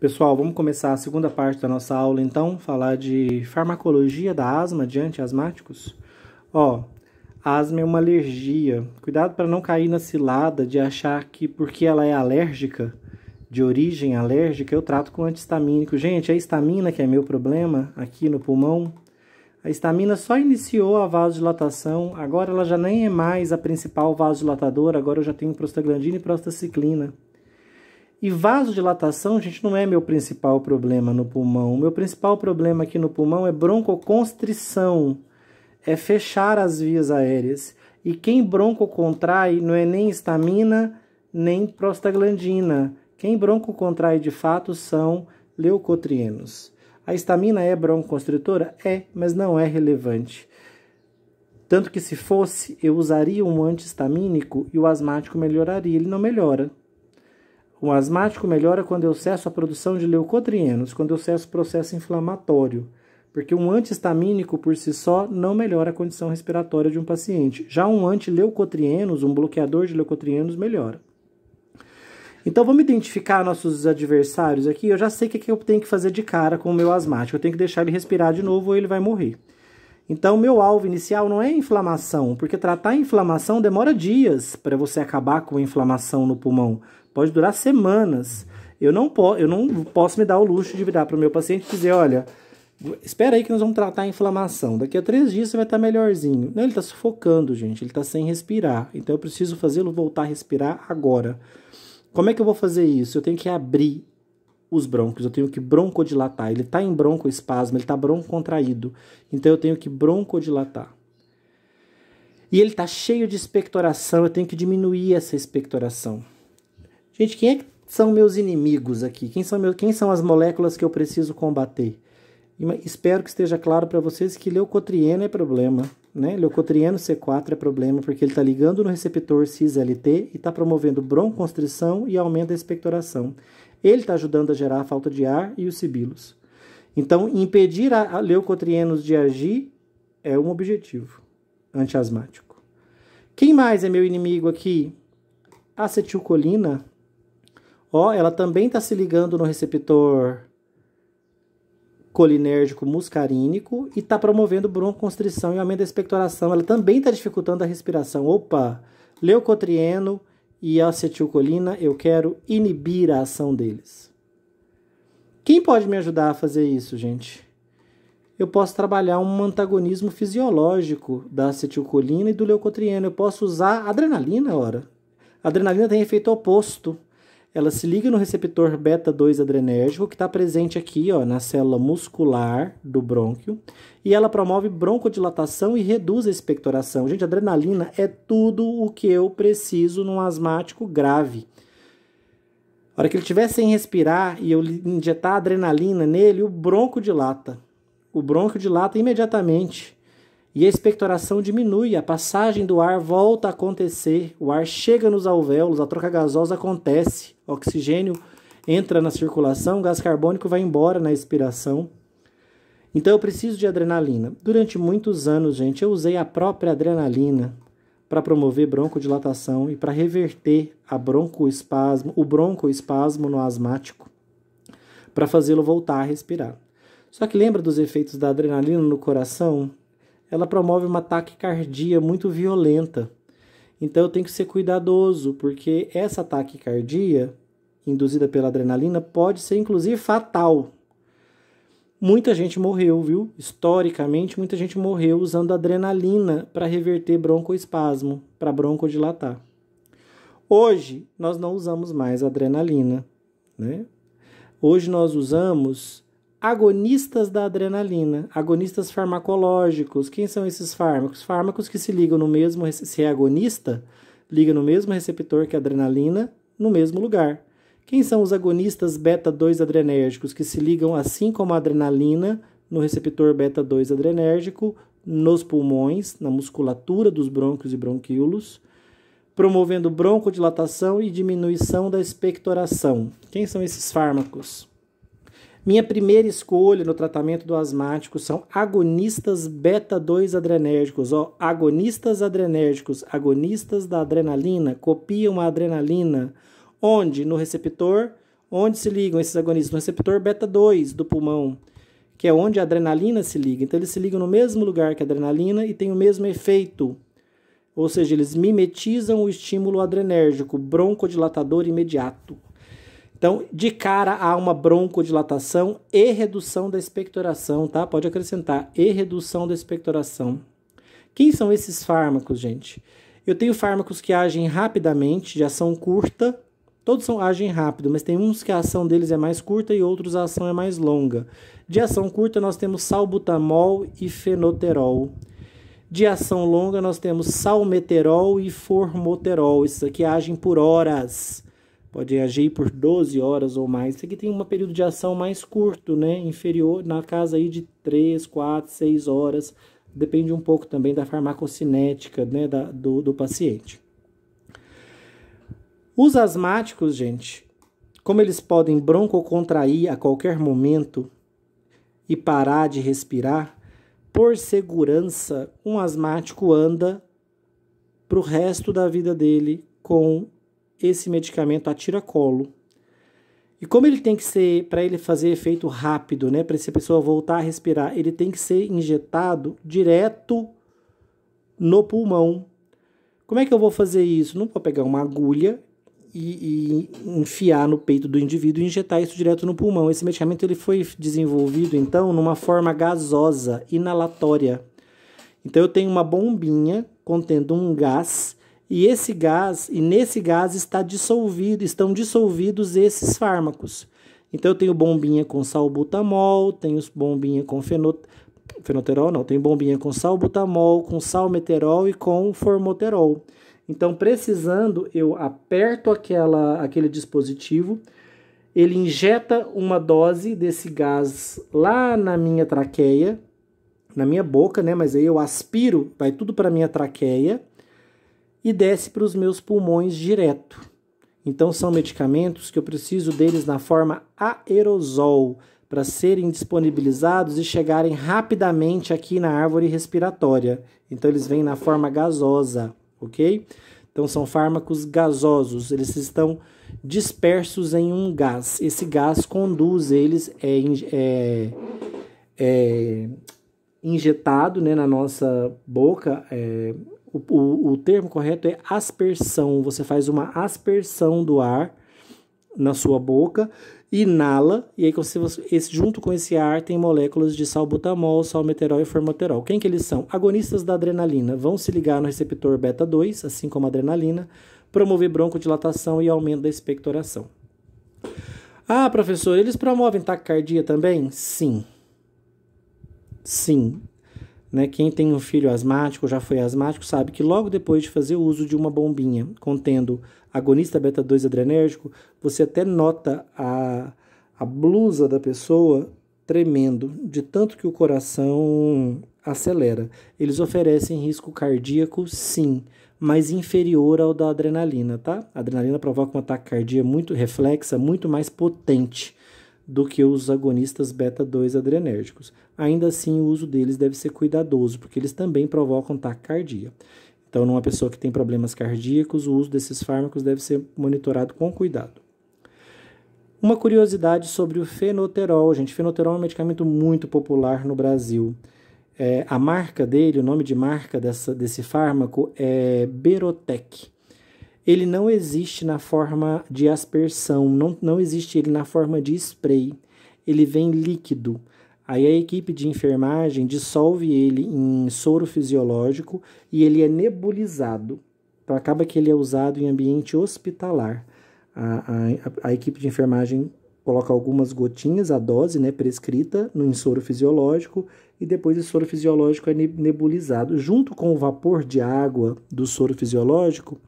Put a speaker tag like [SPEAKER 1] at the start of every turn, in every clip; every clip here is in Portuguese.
[SPEAKER 1] Pessoal, vamos começar a segunda parte da nossa aula, então, falar de farmacologia da asma de antiasmáticos. Asma é uma alergia. Cuidado para não cair na cilada de achar que porque ela é alérgica, de origem alérgica, eu trato com antihistamínico. Gente, a histamina que é meu problema aqui no pulmão, a histamina só iniciou a vasodilatação, agora ela já nem é mais a principal vasodilatadora, agora eu já tenho prostaglandina e prostaciclina. E vasodilatação, gente, não é meu principal problema no pulmão. O meu principal problema aqui no pulmão é broncoconstrição, é fechar as vias aéreas. E quem broncocontrai não é nem histamina, nem prostaglandina. Quem broncocontrai de fato são leucotrienos. A histamina é broncoconstritora? É, mas não é relevante. Tanto que se fosse, eu usaria um antihistamínico e o asmático melhoraria. Ele não melhora. O asmático melhora quando eu cesso a produção de leucotrienos, quando eu cesso o processo inflamatório, porque um antihistamínico por si só não melhora a condição respiratória de um paciente. Já um antileucotrienos, um bloqueador de leucotrienos, melhora. Então vamos identificar nossos adversários aqui. Eu já sei o que eu tenho que fazer de cara com o meu asmático. Eu tenho que deixar ele respirar de novo ou ele vai morrer. Então, o meu alvo inicial não é inflamação, porque tratar a inflamação demora dias para você acabar com a inflamação no pulmão. Pode durar semanas. Eu não posso me dar o luxo de virar para o meu paciente e dizer, olha, espera aí que nós vamos tratar a inflamação. Daqui a 3 dias você vai estar melhorzinho. Não, ele está sufocando, gente. Ele está sem respirar. Então, eu preciso fazê-lo voltar a respirar agora. Como é que eu vou fazer isso? Eu tenho que abrir os brônquios, eu tenho que broncodilatar. Ele está em broncoespasmo, ele está broncocontraído. Então, eu tenho que broncodilatar. E ele está cheio de expectoração, eu tenho que diminuir essa expectoração. Gente, quem é que são meus inimigos aqui? Quem são as moléculas que eu preciso combater? Espero que esteja claro para vocês que leucotrieno é problema, né? Leucotrieno C4 é problema porque ele está ligando no receptor cis-LT e está promovendo broncoconstrição e aumento da expectoração. Ele está ajudando a gerar a falta de ar e os sibilos. Então, impedir a leucotrienos de agir é um objetivo antiasmático. Quem mais é meu inimigo aqui? Acetilcolina. Ela também está se ligando no receptor colinérgico muscarínico e está promovendo broncoconstrição e aumento da expectoração. Ela também está dificultando a respiração. Leucotrieno e acetilcolina, eu quero inibir a ação deles. Quem pode me ajudar a fazer isso, gente? Eu posso trabalhar um antagonismo fisiológico da acetilcolina e do leucotrieno. Eu posso usar adrenalina, A adrenalina tem efeito oposto. Ela se liga no receptor beta-2 adrenérgico, que está presente aqui, na célula muscular do brônquio, e ela promove broncodilatação e reduz a expectoração. Gente, a adrenalina é tudo o que eu preciso num asmático grave. A hora que ele estiver sem respirar e eu injetar adrenalina nele, o bronco dilata. O bronco dilata imediatamente. E a expectoração diminui, a passagem do ar volta a acontecer, o ar chega nos alvéolos, a troca gasosa acontece, o oxigênio entra na circulação, o gás carbônico vai embora na expiração. Então eu preciso de adrenalina. Durante muitos anos, gente, eu usei a própria adrenalina para promover broncodilatação e para reverter o broncoespasmo no asmático, para fazê-lo voltar a respirar. Só que lembra dos efeitos da adrenalina no coração? Ela promove uma taquicardia muito violenta. Então eu tenho que ser cuidadoso, porque essa taquicardia induzida pela adrenalina pode ser inclusive fatal. Muita gente morreu, viu? Historicamente, muita gente morreu usando adrenalina para reverter broncoespasmo, para broncodilatar. Hoje, nós não usamos mais adrenalina, né? Hoje nós usamos agonistas da adrenalina, agonistas farmacológicos. Quem são esses fármacos? Fármacos que se ligam no mesmo, se é agonista, liga no mesmo receptor que a adrenalina, no mesmo lugar. Quem são os agonistas beta-2 adrenérgicos, que se ligam assim como a adrenalina no receptor beta-2 adrenérgico, nos pulmões, na musculatura dos brônquios e bronquíolos, promovendo broncodilatação e diminuição da expectoração. Quem são esses fármacos? Minha primeira escolha no tratamento do asmático são agonistas beta-2 adrenérgicos. Agonistas adrenérgicos, agonistas da adrenalina, copiam a adrenalina. Onde? No receptor Onde se ligam esses agonistas? No receptor beta 2 do pulmão, que é onde a adrenalina se liga. Então, eles se ligam no mesmo lugar que a adrenalina e tem o mesmo efeito. Ou seja, eles mimetizam o estímulo adrenérgico, broncodilatador imediato. Então, de cara, há uma broncodilatação e redução da expectoração, tá? Pode acrescentar, e redução da expectoração. Quem são esses fármacos, gente? Eu tenho fármacos que agem rapidamente, de ação curta. Todos agem rápido, mas tem uns que a ação deles é mais curta e outros a ação é mais longa. De ação curta, nós temos salbutamol e fenoterol. De ação longa, nós temos salmeterol e formoterol. Esses aqui agem por horas. Pode agir por 12 horas ou mais. Esse aqui tem um período de ação mais curto, né? Inferior, na casa aí de 3, 4, 6 horas. Depende um pouco também da farmacocinética, né? do paciente. Os asmáticos, gente, como eles podem broncocontrair a qualquer momento e parar de respirar, por segurança, um asmático anda para o resto da vida dele com esse medicamento a tiracolo. E como ele tem que ser, para ele fazer efeito rápido, né, para essa pessoa voltar a respirar, ele tem que ser injetado direto no pulmão. Como é que eu vou fazer isso? Não vou pegar uma agulha e enfiar no peito do indivíduo e injetar isso direto no pulmão. Esse medicamento ele foi desenvolvido, então, numa forma gasosa, inalatória. Então, eu tenho uma bombinha contendo um gás, e nesse gás estão dissolvidos esses fármacos. Então, eu tenho bombinha com salbutamol, tenho bombinha com fenoterol, não, tenho bombinha com salbutamol, com salmeterol e com formoterol. Então, precisando, eu aperto aquele dispositivo, ele injeta uma dose desse gás lá na minha traqueia, na minha boca, né? Mas aí eu aspiro, vai tudo para a minha traqueia e desce para os meus pulmões direto. Então, são medicamentos que eu preciso deles na forma aerosol, para serem disponibilizados e chegarem rapidamente aqui na árvore respiratória. Então, eles vêm na forma gasosa. Ok? Então, são fármacos gasosos, eles estão dispersos em um gás. Esse gás conduz eles, injetado, né, na nossa boca. O termo correto é aspersão. Você faz uma aspersão do ar na sua boca, inala, e aí junto com esse ar tem moléculas de salbutamol, salmeterol e formoterol. Quem que eles são? Agonistas da adrenalina. Vão se ligar no receptor beta 2, assim como a adrenalina, promover broncodilatação e aumento da expectoração. Ah, professor, eles promovem taquicardia também? Sim. Sim. Né? Quem tem um filho asmático, já foi asmático, sabe que logo depois de fazer o uso de uma bombinha contendo agonista beta 2 adrenérgico, você até nota a blusa da pessoa tremendo, de tanto que o coração acelera. Eles oferecem risco cardíaco, sim, mas inferior ao da adrenalina, tá? A adrenalina provoca uma taquicardia muito reflexa, muito mais potente do que os agonistas beta 2 adrenérgicos. Ainda assim, o uso deles deve ser cuidadoso, porque eles também provocam taquicardia. Então, numa pessoa que tem problemas cardíacos, o uso desses fármacos deve ser monitorado com cuidado. Uma curiosidade sobre o fenoterol, gente. Fenoterol é um medicamento muito popular no Brasil. A marca dele, o nome de marca desse fármaco é Berotec. Ele não existe na forma de aspersão, não existe ele na forma de spray. Ele vem líquido. Aí a equipe de enfermagem dissolve ele em soro fisiológico e ele é nebulizado. Então acaba que ele é usado em ambiente hospitalar. A equipe de enfermagem coloca algumas gotinhas, a dose, né, prescrita, em soro fisiológico, e depois esse soro fisiológico é nebulizado. Junto com o vapor de água do soro fisiológico,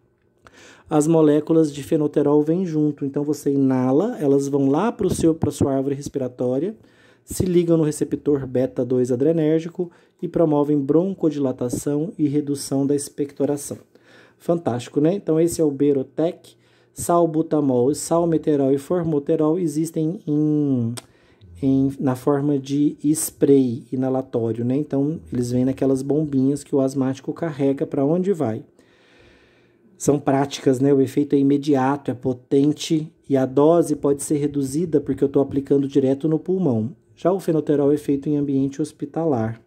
[SPEAKER 1] as moléculas de fenoterol vêm junto. Então você inala, elas vão lá para a sua árvore respiratória, se ligam no receptor beta 2 adrenérgico e promovem broncodilatação e redução da expectoração. Fantástico, né? Então esse é o Berotec. Salbutamol, salmeterol e formoterol existem na forma de spray inalatório, né? Então eles vêm naquelas bombinhas que o asmático carrega para onde vai. são práticas, né? O efeito é imediato, é potente e a dose pode ser reduzida porque eu estou aplicando direto no pulmão. Já o fenoterol é feito em ambiente hospitalar,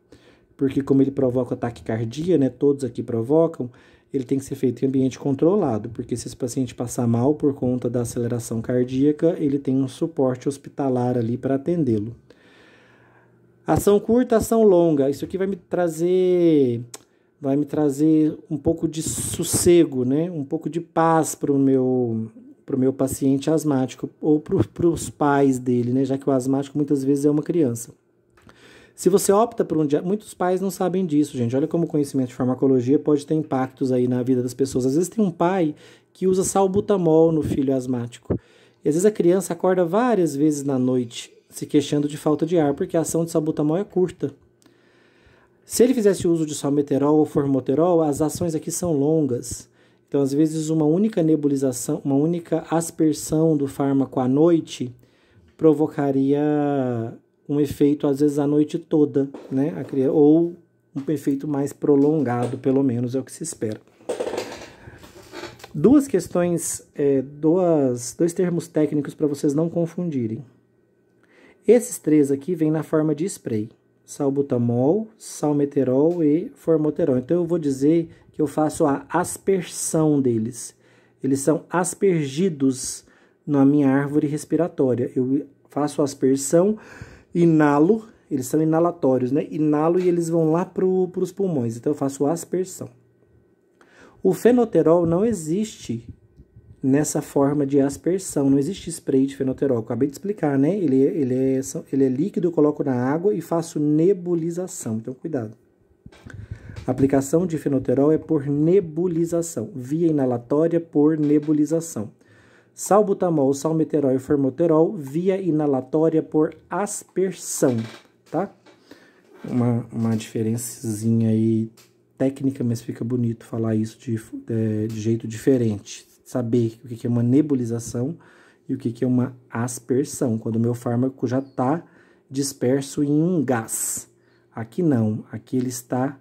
[SPEAKER 1] porque como ele provoca taquicardia, né? Todos aqui provocam, ele tem que ser feito em ambiente controlado, porque se esse paciente passar mal por conta da aceleração cardíaca, ele tem um suporte hospitalar ali para atendê-lo. Ação curta, ação longa. Isso aqui vai me trazer um pouco de sossego, né? Um pouco de paz para o meu paciente asmático ou para os pais dele, né? Já que o asmático muitas vezes é uma criança. Se você opta por muitos pais não sabem disso, gente. Olha como o conhecimento de farmacologia pode ter impactos aí na vida das pessoas. Às vezes tem um pai que usa salbutamol no filho asmático. E às vezes a criança acorda várias vezes na noite se queixando de falta de ar, porque a ação de salbutamol é curta. Se ele fizesse uso de salmeterol ou formoterol, as ações aqui são longas. Então, às vezes, uma única nebulização, uma única aspersão do fármaco à noite provocaria um efeito, às vezes, a noite toda, né? Ou um efeito mais prolongado, pelo menos, é o que se espera. Duas questões, dois termos técnicos para vocês não confundirem. Esses três aqui vêm na forma de spray. Salbutamol, salmeterol e formoterol. Então, eu vou dizer que eu faço a aspersão deles. Eles são aspergidos na minha árvore respiratória. Eu faço a aspersão, inalo, eles são inalatórios, né? Inalo e eles vão lá para os pulmões. Então, eu faço a aspersão. O fenoterol não existe nessa forma de aspersão, não existe spray de fenoterol. Acabei de explicar, né? Ele é líquido, eu coloco na água e faço nebulização. Então, cuidado. A aplicação de fenoterol é por nebulização, via inalatória por nebulização. Salbutamol, salmeterol e formoterol, via inalatória por aspersão, tá? Uma diferençazinha aí técnica, mas fica bonito falar isso de jeito diferente. Saber o que é uma nebulização e o que é uma aspersão, quando o meu fármaco já está disperso em um gás. Aqui não, aqui ele está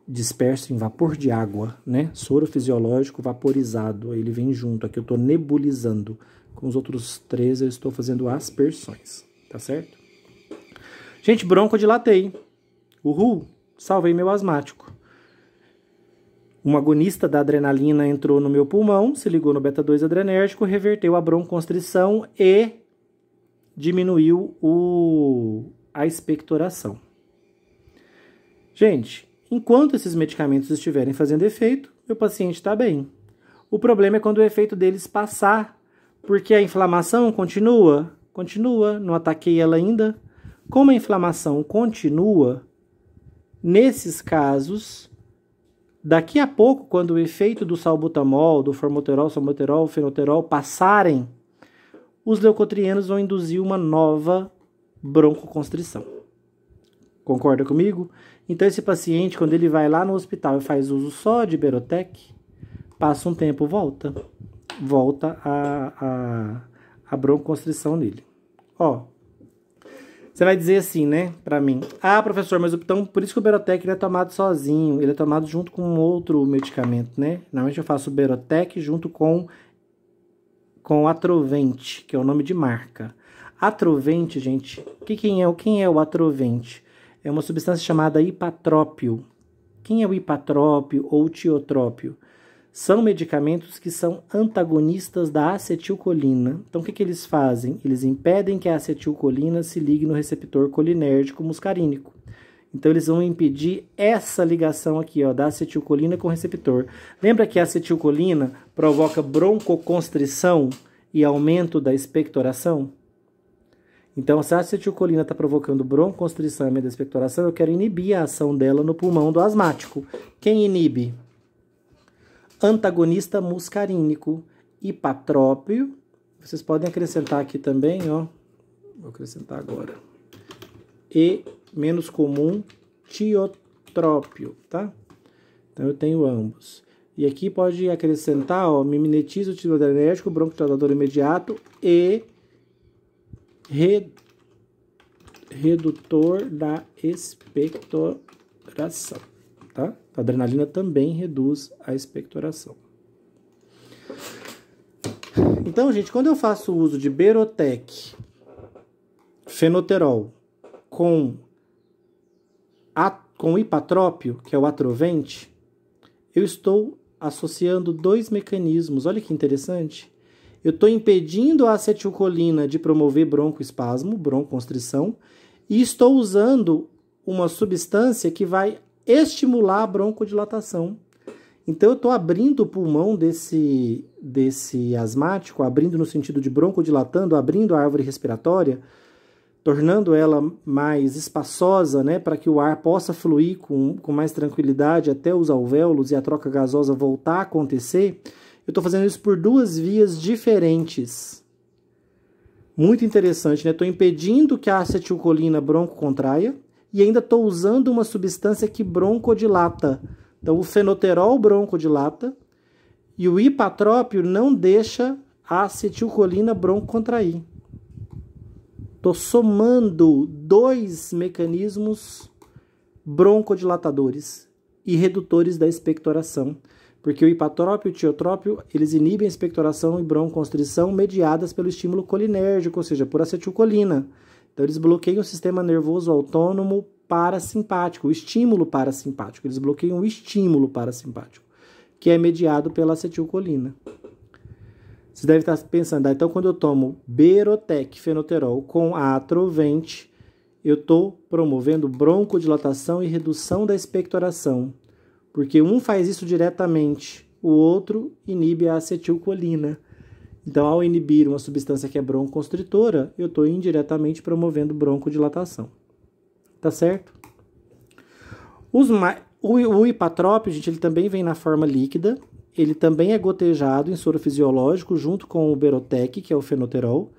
[SPEAKER 1] disperso em vapor de água, né? Soro fisiológico vaporizado, ele vem junto. Aqui eu estou nebulizando. Com os outros três eu estou fazendo aspersões, tá certo? Gente, broncodilatei. Uhul, salvei meu asmático. Um agonista da adrenalina entrou no meu pulmão, se ligou no beta-2 adrenérgico, reverteu a broncoconstrição e diminuiu a expectoração. Gente, enquanto esses medicamentos estiverem fazendo efeito, meu paciente está bem. O problema é quando o efeito deles passar, porque a inflamação continua, não ataquei ela ainda. Como a inflamação continua, nesses casos, daqui a pouco, quando o efeito do salbutamol, do formoterol, salmeterol, fenoterol passarem, os leucotrienos vão induzir uma nova broncoconstrição. Concorda comigo? Então, esse paciente, quando ele vai lá no hospital e faz uso só de Berotec, passa um tempo, volta a broncoconstrição nele. Ó, você vai dizer assim, né, pra mim. Ah, professor, mas então, por isso que o Berotec ele é tomado sozinho, ele é tomado junto com outro medicamento, né? Normalmente eu faço o Berotec junto com Atrovent, que é o nome de marca. Atrovent, gente, quem é o Atrovent? É uma substância chamada hipatrópio. Quem é o hipatrópio ou tiotrópio? São medicamentos que são antagonistas da acetilcolina. Então, o que eles fazem? Eles impedem que a acetilcolina se ligue no receptor colinérgico muscarínico. Então, eles vão impedir essa ligação aqui, ó, da acetilcolina com o receptor. Lembra que a acetilcolina provoca broncoconstrição e aumento da expectoração? Então, se a acetilcolina está provocando broncoconstrição e aumento da expectoração, eu quero inibir a ação dela no pulmão do asmático. Quem inibe? Antagonista muscarínico, hipatrópio. Vocês podem acrescentar aqui também, ó. Vou acrescentar agora. E menos comum, tiotrópio, tá? Então eu tenho ambos. E aqui pode acrescentar, ó, mimetismo tiroidérgico, broncodilatador imediato e redutor da expectoração, tá? A adrenalina também reduz a expectoração. Então, gente, quando eu faço uso de Berotec, fenoterol, com hipatrópio, que é o atrovente, eu estou associando dois mecanismos. Olha que interessante. Eu estou impedindo a acetilcolina de promover broncoespasmo, broncoconstrição, e estou usando uma substância que vai estimular a broncodilatação. Então, eu estou abrindo o pulmão desse asmático, abrindo no sentido de broncodilatando, abrindo a árvore respiratória, tornando ela mais espaçosa, né, para que o ar possa fluir com mais tranquilidade até os alvéolos e a troca gasosa voltar a acontecer. Eu estou fazendo isso por duas vias diferentes. Muito interessante, né? Estou impedindo que a acetilcolina broncocontraia e ainda estou usando uma substância que broncodilata. Então, o fenoterol broncodilata e o hipatrópio não deixa a acetilcolina broncocontrair. Estou somando dois mecanismos broncodilatadores e redutores da expectoração, porque o hipatrópio e o tiotrópio, eles inibem a expectoração e broncoconstrição mediadas pelo estímulo colinérgico, ou seja, por acetilcolina. Então, eles bloqueiam o sistema nervoso autônomo parasimpático, o estímulo parasimpático. Eles bloqueiam o estímulo parasimpático, que é mediado pela acetilcolina. Você deve estar pensando, então quando eu tomo Berotec, fenoterol com a atrovente, eu estou promovendo broncodilatação e redução da expectoração, porque um faz isso diretamente, o outro inibe a acetilcolina. Então, ao inibir uma substância que é broncoconstritora, eu estou indiretamente promovendo broncodilatação. Tá certo? O hipatrópio, gente, ele também vem na forma líquida. Ele também é gotejado em soro fisiológico junto com o Berotec, que é o fenoterol.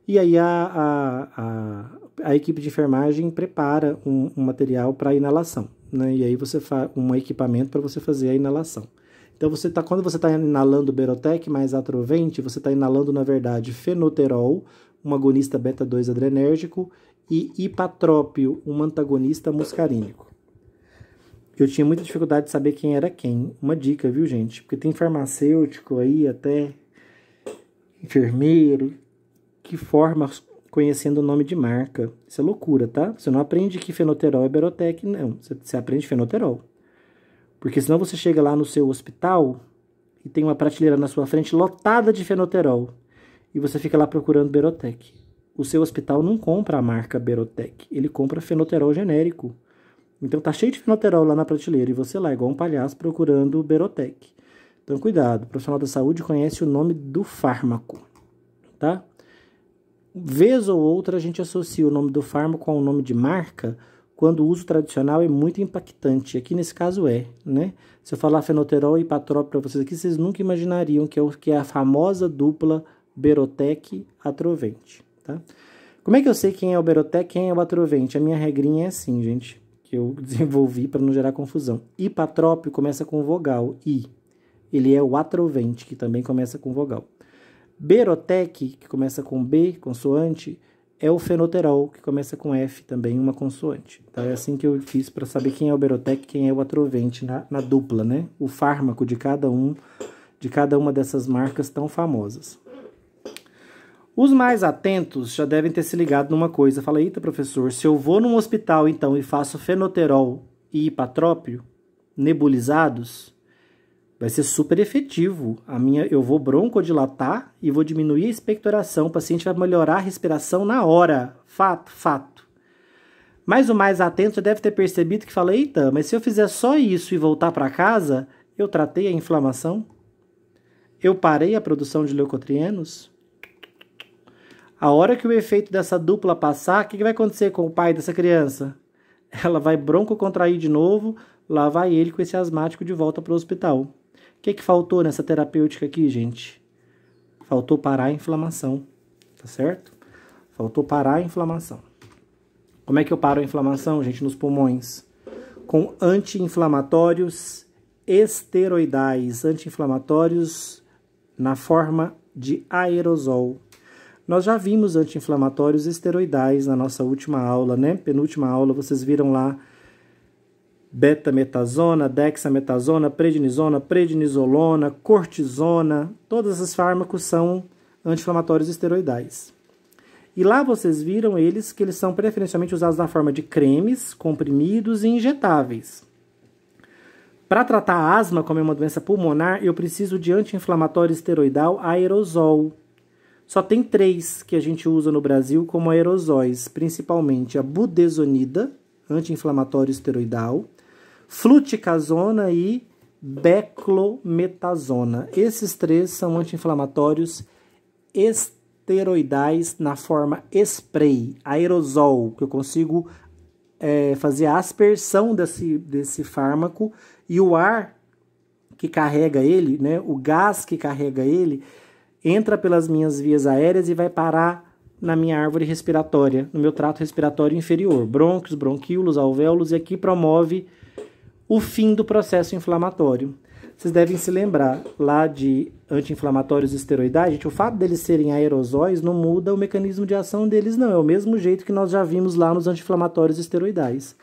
[SPEAKER 1] E aí a equipe de enfermagem prepara um material para inalação, né? E aí você faz um equipamento para você fazer a inalação. Então, quando você está inalando o Berotec mais atrovente, você está inalando, na verdade, fenoterol, um agonista beta-2 adrenérgico, e hipatrópio, um antagonista muscarínico. Eu tinha muita dificuldade de saber quem era quem. Uma dica, viu, gente? Porque tem farmacêutico aí, até enfermeiro, que forma conhecendo o nome de marca. Isso é loucura, tá? Você não aprende que fenoterol é Berotec, não. Você aprende fenoterol. Porque senão você chega lá no seu hospital e tem uma prateleira na sua frente lotada de fenoterol. E você fica lá procurando Berotec. O seu hospital não compra a marca Berotec. Ele compra fenoterol genérico. Então tá cheio de fenoterol lá na prateleira e você lá, igual um palhaço, procurando Berotec. Então cuidado, o profissional da saúde conhece o nome do fármaco, tá? Vez ou outra a gente associa o nome do fármaco ao nome de marca quando o uso tradicional é muito impactante. Aqui nesse caso né? Se eu falar fenoterol e hipatrópio para vocês aqui, vocês nunca imaginariam que é a famosa dupla Berotec atrovente, tá? Como é que eu sei quem é o Berotec e quem é o atrovente? A minha regrinha é assim, gente, que eu desenvolvi para não gerar confusão. Hipatrópio começa com vogal I. Ele é o atrovente, que também começa com vogal. Berotec, que começa com B, consoante, é o fenoterol, que começa com F, também uma consoante. Então é assim que eu fiz para saber quem é o Berotec e quem é o atrovente na dupla, né? O fármaco de cada uma dessas marcas tão famosas. Os mais atentos já devem ter se ligado numa coisa. Fala, eita, professor, se eu vou num hospital, então, e faço fenoterol e hipatrópio nebulizados, vai ser super efetivo. Eu vou broncodilatar e vou diminuir a expectoração. O paciente vai melhorar a respiração na hora. Fato. Mas o mais atento já deve ter percebido que fala, eita, mas se eu fizer só isso e voltar para casa, eu tratei a inflamação? Eu parei a produção de leucotrienos? A hora que o efeito dessa dupla passar, o que vai acontecer com o pai dessa criança? Ela vai broncocontrair de novo, lá vai ele com esse asmático de volta para o hospital. O que faltou nessa terapêutica aqui, gente? Faltou parar a inflamação, tá certo? Faltou parar a inflamação. Como é que eu paro a inflamação, gente, nos pulmões? Com anti-inflamatórios esteroidais, anti-inflamatórios na forma de aerosol. Nós já vimos anti-inflamatórios esteroidais na nossa última aula, né? Penúltima aula, vocês viram lá betametasona, dexametasona, prednisona, prednisolona, cortisona. Todos esses fármacos são anti-inflamatórios esteroidais. E lá vocês viram que eles são preferencialmente usados na forma de cremes, comprimidos e injetáveis. Para tratar a asma, como é uma doença pulmonar, eu preciso de anti-inflamatório esteroidal aerosol. Só tem 3 que a gente usa no Brasil como aerosóis, principalmente a budesonida, anti-inflamatório esteroidal, fluticasona e beclometasona. Esses 3 são anti-inflamatórios esteroidais na forma spray, aerosol, que eu consigo fazer a aspersão desse fármaco e o ar que carrega ele, né, o gás que carrega ele, entra pelas minhas vias aéreas e vai parar na minha árvore respiratória, no meu trato respiratório inferior, brônquios, bronquíolos, alvéolos, e aqui promove o fim do processo inflamatório. Vocês devem se lembrar lá de anti-inflamatórios esteroidais, gente, o fato deles serem aerosóis não muda o mecanismo de ação deles, não. É o mesmo jeito que nós já vimos lá nos anti-inflamatórios esteroidais.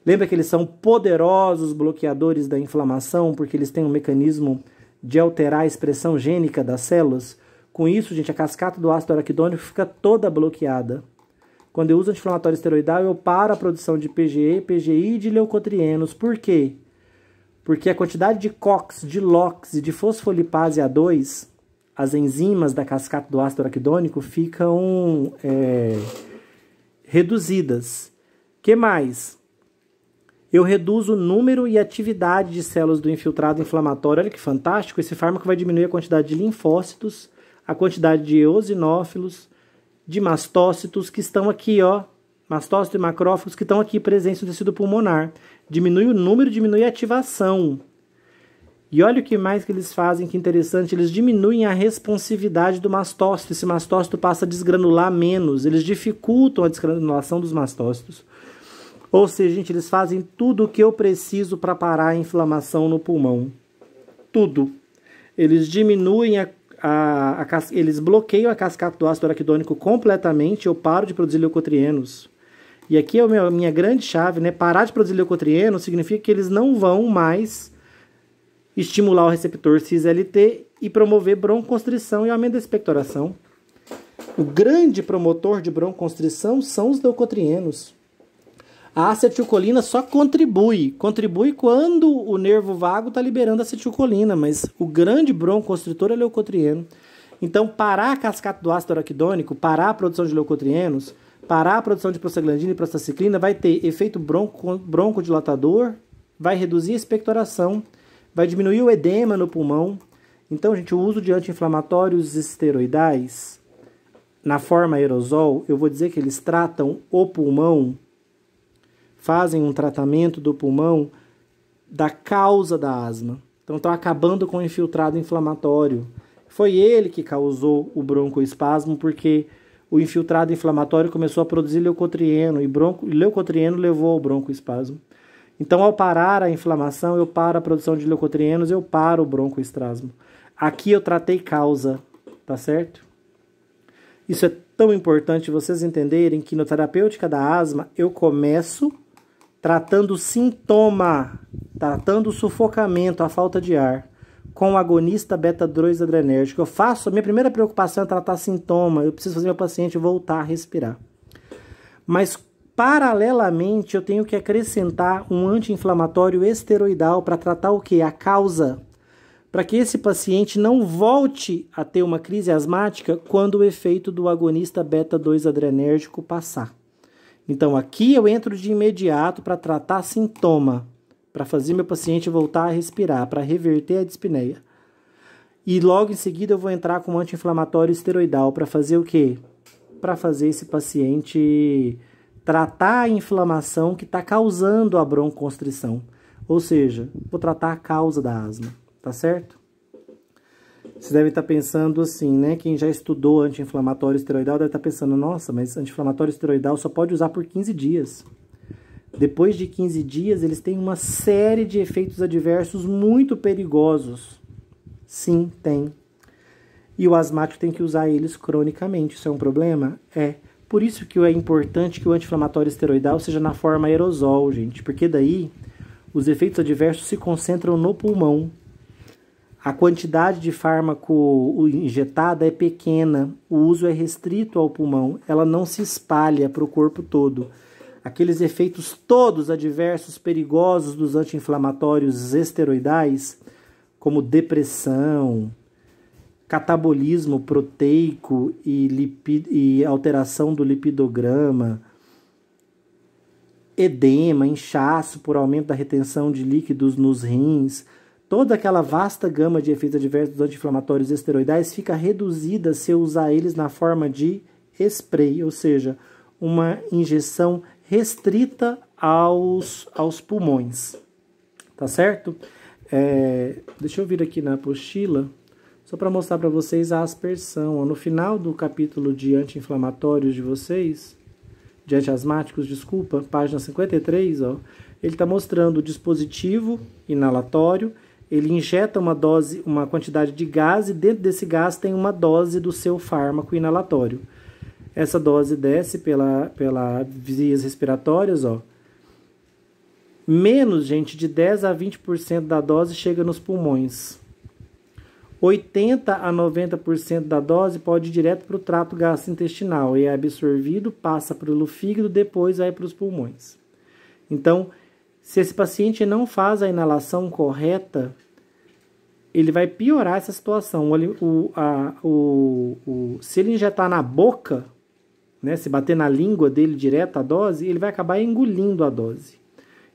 [SPEAKER 1] Lembra que eles são poderosos bloqueadores da inflamação, porque eles têm um mecanismo de alterar a expressão gênica das células? Com isso, gente, a cascata do ácido araquidônico fica toda bloqueada. Quando eu uso anti-inflamatório esteroidal, eu paro a produção de PGE, PGI e de leucotrienos. Por quê? Porque a quantidade de COX, de LOX e de fosfolipase A2, as enzimas da cascata do ácido araquidônico, ficam reduzidas. O que mais? Eu reduzo o número e atividade de células do infiltrado inflamatório. Olha que fantástico, esse fármaco vai diminuir a quantidade de linfócitos, a quantidade de eosinófilos, de mastócitos que estão aqui, ó, mastócitos e macrófagos que estão aqui presentes no tecido pulmonar. Diminui o número, diminui a ativação. E olha o que mais que eles fazem, que interessante, eles diminuem a responsividade do mastócito. Esse mastócito passa a desgranular menos, eles dificultam a desgranulação dos mastócitos. Ou seja, gente, eles fazem tudo o que eu preciso para parar a inflamação no pulmão. Tudo. Eles diminuem eles bloqueiam a cascata do ácido araquidônico completamente, eu paro de produzir leucotrienos. E aqui é a minha grande chave, né? Parar de produzir leucotrienos significa que eles não vão mais estimular o receptor cis-LT e promover broncoconstrição e aumento da expectoração. O grande promotor de broncoconstrição são os leucotrienos. A acetilcolina só contribui quando o nervo vago está liberando acetilcolina, mas o grande broncoconstritor é leucotrieno. Então, parar a cascata do ácido araquidônico, parar a produção de leucotrienos, parar a produção de prostaglandina e prostaciclina vai ter efeito broncodilatador, vai reduzir a expectoração, vai diminuir o edema no pulmão. Então, gente, o uso de anti-inflamatórios esteroidais na forma aerosol, eu vou dizer que eles tratam o pulmão, fazem um tratamento do pulmão da causa da asma. Então, estão acabando com o infiltrado inflamatório. Foi ele que causou o broncoespasmo, porque o infiltrado inflamatório começou a produzir leucotrieno, e leucotrieno levou ao broncoespasmo. Então, ao parar a inflamação, eu paro a produção de leucotrienos, eu paro o broncoespasmo. Aqui eu tratei causa, tá certo? Isso é tão importante vocês entenderem que na terapêutica da asma, eu começo tratando o sintoma, tratando o sufocamento, a falta de ar, com o agonista beta-2 adrenérgico. A minha primeira preocupação é tratar sintoma, eu preciso fazer meu paciente voltar a respirar. Mas, paralelamente, eu tenho que acrescentar um anti-inflamatório esteroidal para tratar o quê? A causa, para que esse paciente não volte a ter uma crise asmática quando o efeito do agonista beta-2 adrenérgico passar. Então, aqui eu entro de imediato para tratar sintoma, para fazer meu paciente voltar a respirar, para reverter a dispneia. E logo em seguida eu vou entrar com um anti-inflamatório esteroidal para fazer o quê? Para fazer esse paciente tratar a inflamação que está causando a broncoconstrição. Ou seja, vou tratar a causa da asma, tá certo? Você deve estar pensando assim, né? Quem já estudou anti-inflamatório esteroidal deve estar pensando, nossa, mas anti-inflamatório esteroidal só pode usar por 15 dias. Depois de 15 dias, eles têm uma série de efeitos adversos muito perigosos. Sim, tem. E o asmático tem que usar eles cronicamente. Isso é um problema? É. Por isso que é importante que o anti-inflamatório esteroidal seja na forma aerosol, gente. Porque daí, os efeitos adversos se concentram no pulmão. A quantidade de fármaco injetada é pequena, o uso é restrito ao pulmão, ela não se espalha para o corpo todo. Aqueles efeitos todos adversos, perigosos dos anti-inflamatórios esteroidais, como depressão, catabolismo proteico e alteração do lipidograma, edema, inchaço por aumento da retenção de líquidos nos rins, toda aquela vasta gama de efeitos adversos dos anti-inflamatórios esteroidais fica reduzida se eu usar eles na forma de spray, ou seja, uma injeção restrita aos pulmões, tá certo? Deixa eu vir aqui na apostila, só para mostrar para vocês a aspersão. No final do capítulo de anti-inflamatórios de vocês, de antiasmáticos, desculpa, página 53, ó, ele está mostrando o dispositivo inalatório, ele injeta uma quantidade de gás e dentro desse gás tem uma dose do seu fármaco inalatório. Essa dose desce pelas vias respiratórias, ó. Menos, gente, de 10 a 20% da dose chega nos pulmões. 80 a 90% da dose pode ir direto para o trato gastrointestinal e é absorvido, passa pelo fígado, depois vai para os pulmões. Então, se esse paciente não faz a inalação correta, ele vai piorar essa situação. Se ele injetar na boca, né, se bater na língua dele direto a dose, ele vai acabar engolindo a dose.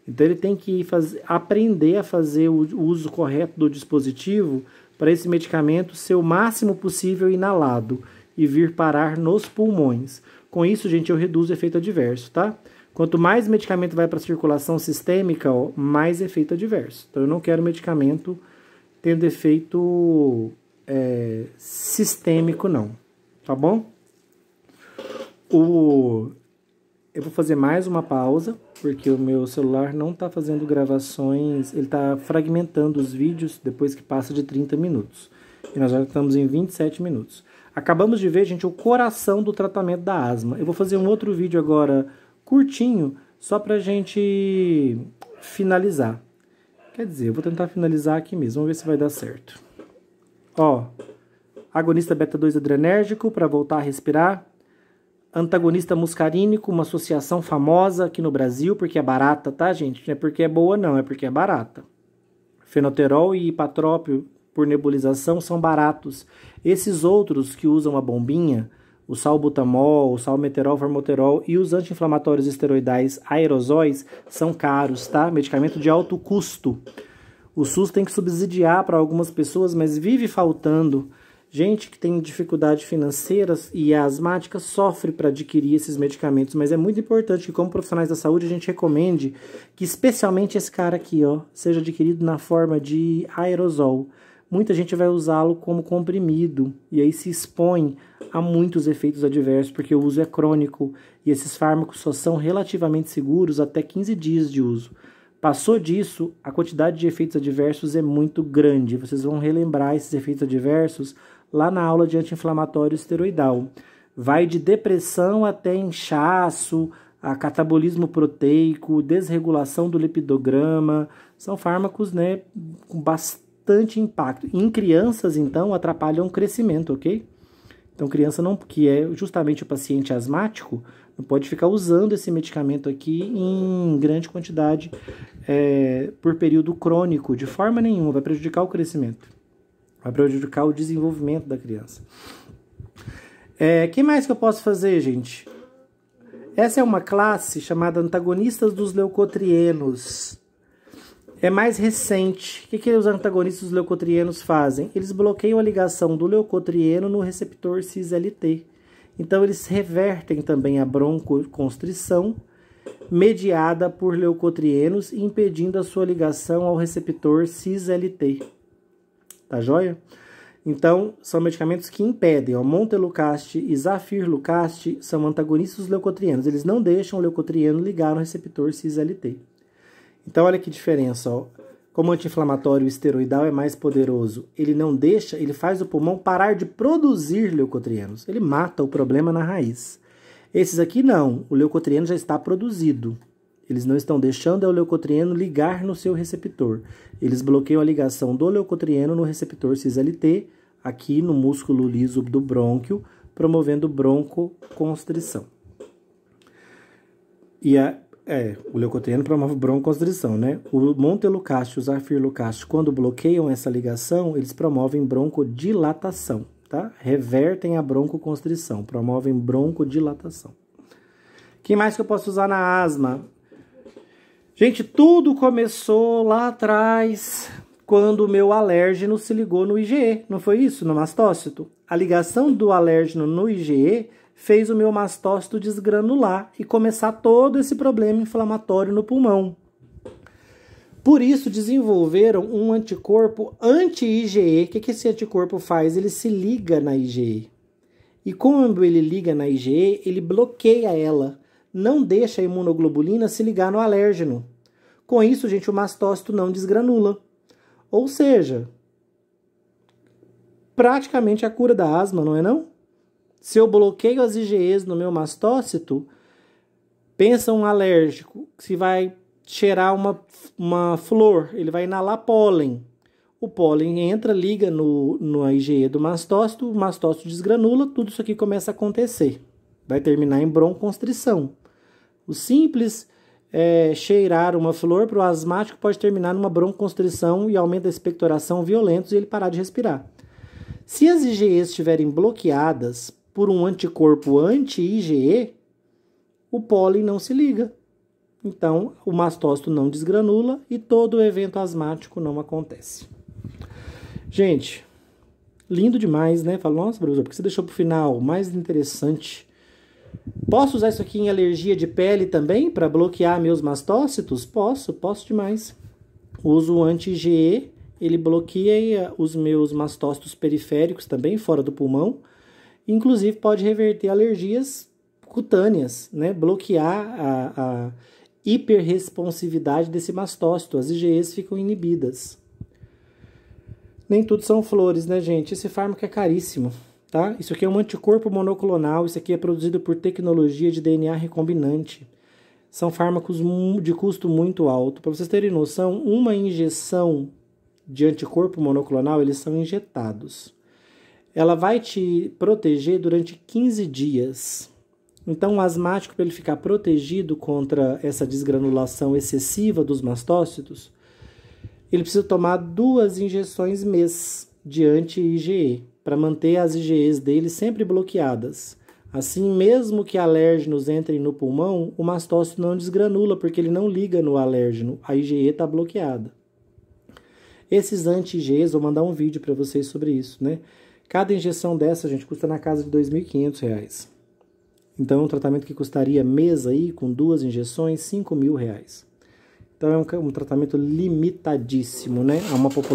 [SPEAKER 1] Então ele tem que aprender a fazer o uso correto do dispositivo para esse medicamento ser o máximo possível inalado e vir parar nos pulmões. Com isso, gente, eu reduzo o efeito adverso, tá? Quanto mais medicamento vai para a circulação sistêmica, ó, mais efeito adverso. Então eu não quero medicamento tendo efeito sistêmico, não. Tá bom? Eu vou fazer mais uma pausa, porque o meu celular não está fazendo gravações, ele está fragmentando os vídeos depois que passa de 30 minutos. E nós já estamos em 27 minutos. Acabamos de ver, gente, o coração do tratamento da asma. Eu vou fazer um outro vídeo agora curtinho, só para a gente finalizar. Quer dizer, eu vou tentar finalizar aqui mesmo, vamos ver se vai dar certo. Ó, agonista beta-2 adrenérgico para voltar a respirar. Antagonista muscarínico, uma associação famosa aqui no Brasil, porque é barata, tá, gente? Não é porque é boa, não, é porque é barata. Fenoterol e ipatrópio por nebulização são baratos. Esses outros que usam a bombinha, o salbutamol, o salmeterol, formoterol e os anti-inflamatórios esteroidais aerosóis são caros, tá? Medicamento de alto custo. O SUS tem que subsidiar para algumas pessoas, mas vive faltando. Gente que tem dificuldades financeiras e é asmática sofre para adquirir esses medicamentos, mas é muito importante que, como profissionais da saúde, a gente recomende que especialmente esse cara aqui, ó, seja adquirido na forma de aerosol. Muita gente vai usá-lo como comprimido e aí se expõe a muitos efeitos adversos, porque o uso é crônico e esses fármacos só são relativamente seguros até 15 dias de uso. Passou disso, a quantidade de efeitos adversos é muito grande. Vocês vão relembrar esses efeitos adversos lá na aula de anti-inflamatório esteroidal. Vai de depressão até inchaço, a catabolismo proteico, desregulação do lipidograma. São fármacos, né, com bastante impacto. Em crianças, então, atrapalham o crescimento, ok? Então, criança não, que é justamente o paciente asmático, não pode ficar usando esse medicamento aqui em grande quantidade por período crônico, de forma nenhuma, vai prejudicar o crescimento, vai prejudicar o desenvolvimento da criança. Que mais que eu posso fazer, gente? Essa é uma classe chamada antagonistas dos leucotrienos. É mais recente. O que os antagonistas dos leucotrienos fazem? Eles bloqueiam a ligação do leucotrieno no receptor cis-LT. Então, eles revertem também a broncoconstrição mediada por leucotrienos, impedindo a sua ligação ao receptor cis-LT. Tá joia? Então, são medicamentos que impedem. Ó, Montelukast e Zafirlukast são antagonistas dos leucotrienos. Eles não deixam o leucotrieno ligar no receptor cis-LT. Então, olha que diferença, ó. Como o anti-inflamatório esteroidal é mais poderoso, ele não deixa, ele faz o pulmão parar de produzir leucotrienos. Ele mata o problema na raiz. Esses aqui não, o leucotrieno já está produzido. Eles não estão deixando o leucotrieno ligar no seu receptor. Eles bloqueiam a ligação do leucotrieno no receptor cis-LT, aqui no músculo liso do brônquio, promovendo broncoconstrição. O leucotrieno promove broncoconstrição, né? O montelukast e o zafirlukast, quando bloqueiam essa ligação, eles promovem broncodilatação, tá? Revertem a broncoconstrição, promovem broncodilatação. Que mais que eu posso usar na asma? Gente, tudo começou lá atrás, quando o meu alérgeno se ligou no IgE, não foi isso? No mastócito. A ligação do alérgeno no IgE fez o meu mastócito desgranular e começar todo esse problema inflamatório no pulmão. Por isso, desenvolveram um anticorpo anti-IgE. O que esse anticorpo faz? Ele se liga na IgE. E como ele liga na IgE, ele bloqueia ela. Não deixa a imunoglobulina se ligar no alérgeno. Com isso, gente, o mastócito não desgranula. Ou seja, praticamente a cura da asma, não é não? Se eu bloqueio as IgEs no meu mastócito, pensa um alérgico que vai cheirar uma flor, ele vai inalar pólen. O pólen entra, liga no IgE do mastócito, o mastócito desgranula, tudo isso aqui começa a acontecer. Vai terminar em broncoconstrição. O simples cheirar uma flor para o asmático pode terminar numa broncoconstrição e aumento da expectoração violentos e ele parar de respirar. Se as IgEs estiverem bloqueadas por um anticorpo anti-IgE, o pólen não se liga. Então, o mastócito não desgranula e todo o evento asmático não acontece. Gente, lindo demais, né? Falo, nossa, professor, por que você deixou para o final? Mais interessante. Posso usar isso aqui em alergia de pele também, para bloquear meus mastócitos? Posso demais. Uso o anti-IgE, ele bloqueia os meus mastócitos periféricos também, fora do pulmão. Inclusive, pode reverter alergias cutâneas, né? Bloquear a hiperresponsividade desse mastócito. As IgEs ficam inibidas. Nem tudo são flores, né, gente? Esse fármaco é caríssimo. Tá? Isso aqui é um anticorpo monoclonal, isso aqui é produzido por tecnologia de DNA recombinante. São fármacos de custo muito alto. Para vocês terem noção, uma injeção de anticorpo monoclonal, eles são injetados. Ela vai te proteger durante 15 dias. Então, o asmático, para ele ficar protegido contra essa desgranulação excessiva dos mastócitos, ele precisa tomar 2 injeções mês de anti-IgE, para manter as IgEs dele sempre bloqueadas. Assim, mesmo que alérgenos entrem no pulmão, o mastócito não desgranula, porque ele não liga no alérgeno, a IgE está bloqueada. Esses anti-IgEs, vou mandar um vídeo para vocês sobre isso, né? Cada injeção dessa, gente, custa na casa de R$ 2.500. Então, é um tratamento que custaria mês aí, com 2 injeções, R$ 5.000. Então, é um tratamento limitadíssimo, né? A uma população